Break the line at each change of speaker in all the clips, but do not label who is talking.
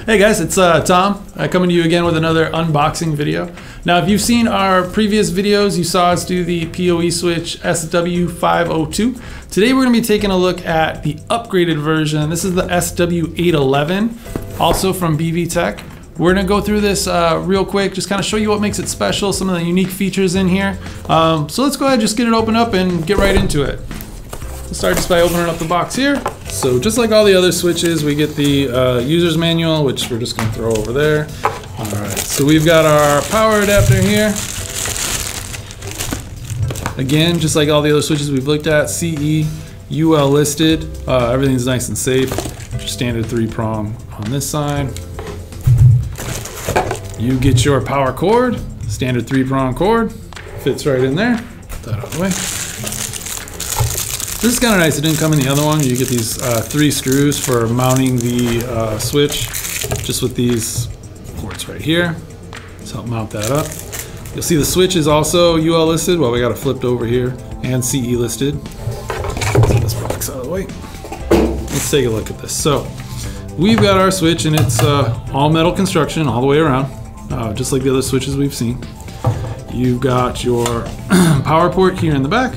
Hey guys, it's Tom coming to you again with another unboxing video. Now, if you've seen our previous videos, you saw us do the PoE switch SW811. Today we're going to be taking a look at the upgraded version. This is the SW811, also from BV Tech. We're going to go through this real quick, just kind of show you what makes it special, some of the unique features in here. So let's go ahead and just get it opened up and get right into it. We'll start just by opening up the box here. So just like all the other switches, we get the user's manual, which we're just going to throw over there. All right, so we've got our power adapter here. Again, just like all the other switches we've looked at, CE, UL listed. Everything's nice and safe. Standard 3-prong on this side. You get your power cord, standard 3-prong cord. Fits right in there. Put that out of the way. This is kind of nice. It didn't come in the other one. You get these 3 screws for mounting the switch, just with these ports right here. Let's help mount that up. You'll see the switch is also UL listed. Well, we got it flipped over here, and CE listed. Get this box out of the way. Let's take a look at this. So we've got our switch, and it's all metal construction all the way around, just like the other switches we've seen. You've got your power port here in the back.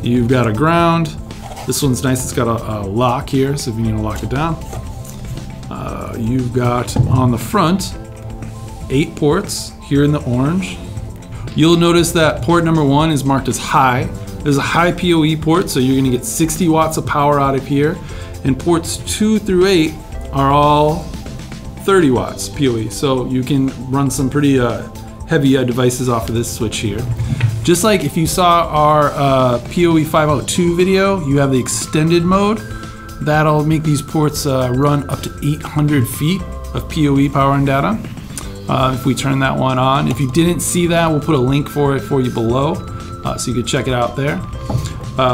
You've got a ground. This one's nice, it's got a lock here, so if you need to lock it down. You've got on the front 8 ports here in the orange. You'll notice that port number 1 is marked as high. There's a high PoE port, so you're gonna get 60 watts of power out of here. And ports 2 through 8 are all 30 watts PoE, so you can run some pretty heavy devices off of this switch here. Just like if you saw our POE-502 video, you have the extended mode. That'll make these ports run up to 800 feet of PoE power and data. If we turn that one on. If you didn't see that, we'll put a link for it for you below, so you can check it out there.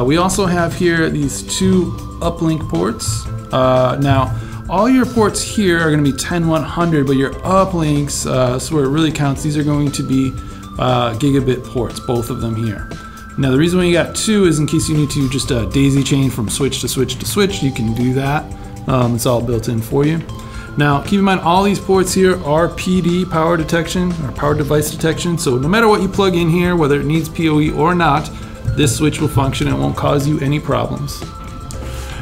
We also have here these 2 uplink ports. Now, all your ports here are going to be 10-100, but your uplinks, so where it really counts, these are going to be gigabit ports, both of them here. Now the reason why you got 2 is in case you need to just daisy chain from switch to switch to switch, you can do that. It's all built in for you. Now keep in mind, all these ports here are PD power detection, or power device detection, so no matter what you plug in here, whether it needs PoE or not, this switch will function and it won't cause you any problems.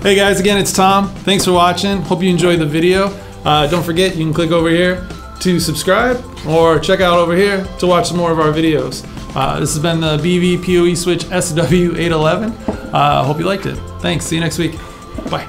Hey guys, again, it's Tom. Thanks for watching. Hope you enjoyed the video. Don't forget, you can click over here to subscribe, or check out over here to watch some more of our videos. This has been the BV PoE Switch SW811. Hope you liked it. Thanks. See you next week. Bye.